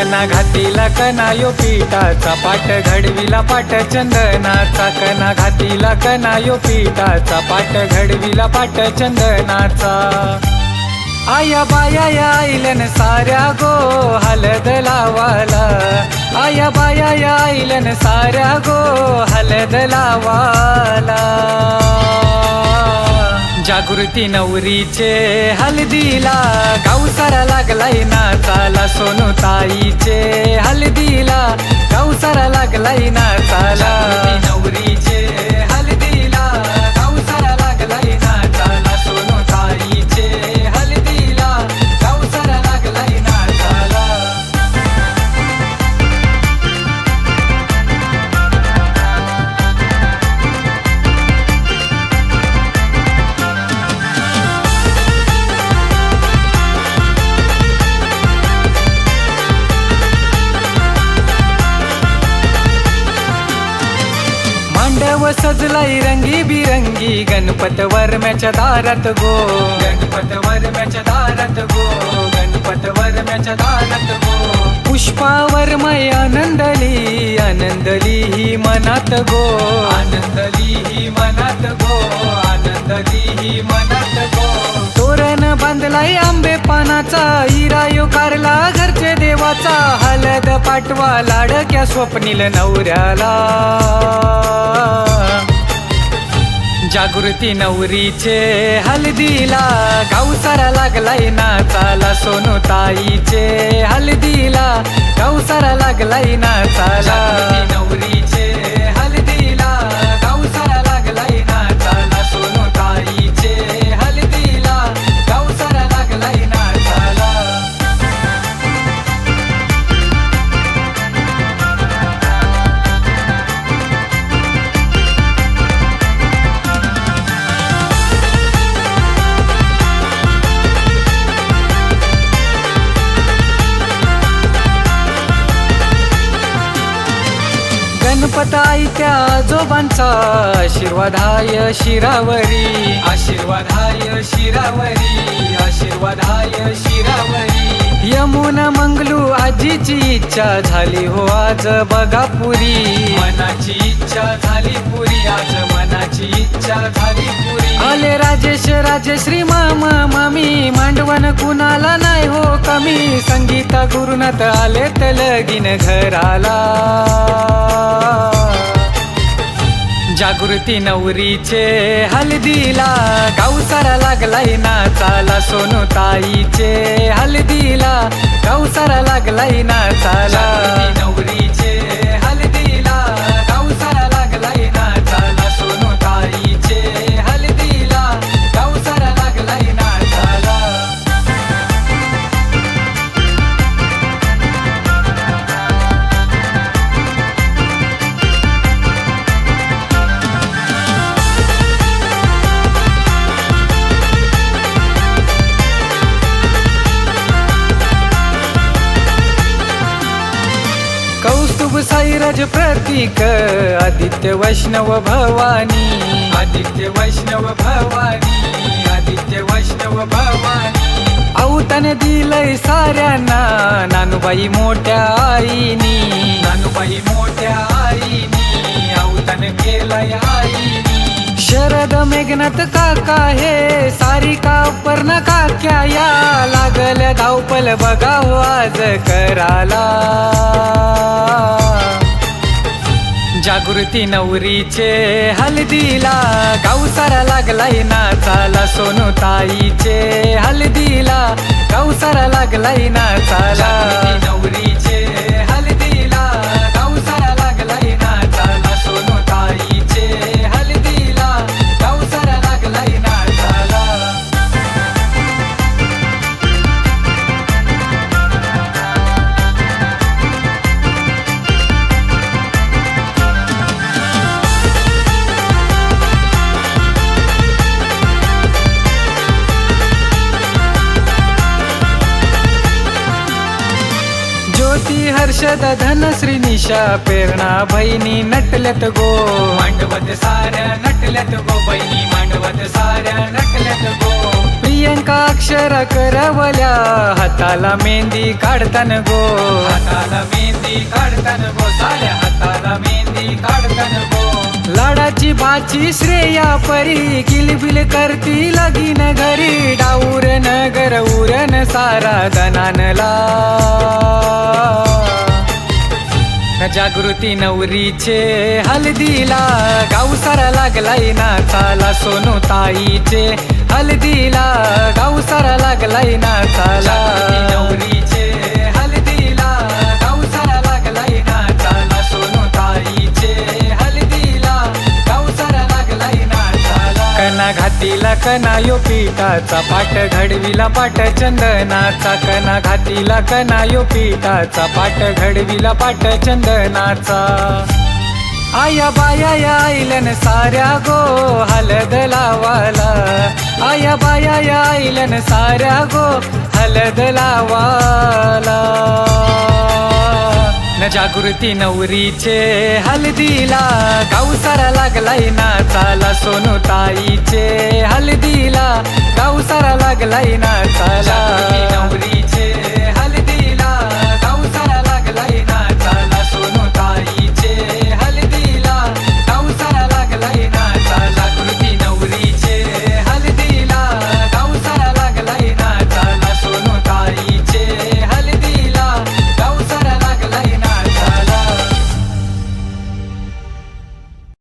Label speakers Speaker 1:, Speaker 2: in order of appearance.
Speaker 1: कना घातीला कना यो पिठाचा पाट घडविला पाट चंदनाचा कना घातीला कना यो पिठाचा पाट घडविला पाट चंदनाचा आया बाया या आईलन साऱ्या गो हलद लावाला आया बाया या आईलन साऱ्या गो हलद लावाला जागृती नवरीचे हलदीला गाऊ सारा लागलाय नाचाला सोनू ताईचे हलदीला गाऊ सारा लागलाय नाचाला नवरीचे हलदीला गाऊ सारा लागलाय नाचाला सोनू ताईचे हलदीला गाऊ सारा लागलाय नाचाला मांडव सजलाई रंगी बिरंगी गणपत वरम्याच्या दारात गो गणपत वरम्याच्या दारात गो गणपत वरम्याच्या दारात गो पुष्पावरमय आनंदली आनंदली ही मनात गो आनंदली ही मनात गो आनंदली ही मनात गो तोरण बांधलाय आंबे पानाचा हिरा यो कारला घरचे देवाचा हलद पाटवा लाडक्या स्वप्नील नवऱ्याला जागृती नवरीचे हलदीला गाऊ सारा लागलाय नाचाला सोनू ताईचे हलदीला गाऊ सारा लागलाय नाचाला नवरीचे हलदीला गाऊ सारा लागलाय नाचाला सोनू ताईचे हलदीला गाऊ सारा लागलाय नाचाला गणपत आईच्या आजोबांचा आशीर्वादाय शिरावरी आशीर्वादाय शिरावरी आशीर्वादाय शिरावरी यमुना मंगलू आजीची इच्छा झाली हो आज बघा पुरी मनाची इच्छा झाली पुरी आज मनाची इच्छा झाली पुरी आले राजेश राजश्री मामा मामी मांडवण कुणाला नाही हो कमी संगीता गुरुनाथ आले तर लगीन घराला जागृती नवरीचे हलदीला गाऊ सारा लागलाय नाचाला सोनू ताईचे हलदीला गाऊ सारा लागलाय नाचाला नवरीचे हलदीला गाऊ सारा लागलाय नाचाला सोनू ताईचे हलदीला गाऊ सारा लागलाय नाचाला कौस्तुभ साईराज प्रतीक आदित्य वैष्णव भवानी आदित्य वैष्णव भवानी आदित्य वैष्णव भवानी अवतन दिलंय साऱ्यांना नानूबाई मोठ्या आईनी नानूबाई मोठ्या आईनी अवतन केलंय आईनी शरद मेघनाथ काका हे सारिका पर्ण काक्या या लागल्या धावपल बघा हो आज कराला जागृती नवरीचे हलदीला गाऊ सारा लागलाय नाचाला सोनू ताईचे हलदीला गाऊ सारा लागलाय नाचाला नवरीचे हलदीला गाऊ सारा लागलाय नाचाला सोनू ताईचे हलदीला गाऊ सारा लागलाय नाचाला ज्योती हर्षद धनश्री निशा प्रेरणा बहिणी नटल्यात गो मांडवत साऱ्या नटल्यात गो बहिणी मांडवत साऱ्या नटल्यात गो प्रियंका अक्षरा करवल्या हाताला मेहंदी काढतान गो, हाताला मेहंदी काढतान गो, साऱ्या हाताला मेहंदी काढतान गो. लाडाची भाची श्रेया परी किलबिल करती लगीन घरी, डाऊर नगर उरण सारा दनानला. जागृती नवरीचे हल्दीला गाऊ सारा लागलाय नाचाला, सोनू ताईचे हल्दीला गाऊ सारा लागलाय नाचाला. नवरीचे हल्दीला गाऊ सारा लागलाय नाचाला, सोनू ताईचे हल्दीला गाऊ सारा लागलाय नाचाला. कना घातीला कना यो पिठाचा पाठ घडविला पाठ चंदनाचा, कना घातीला कना यो पिठाचा पाठ घडविला पाठ चंदनाचा. आया बाया या आईलन साऱ्या गो हलद लावाला, आया बाया या आईलन साऱ्या गो हलद लावाला. न जागृती नवरीचे हल्दीला गाऊ सारा लागलाय नाचाला, सोनू ताईचे हल्दीला गाऊ सारा लागलाय नाचाला. नवरी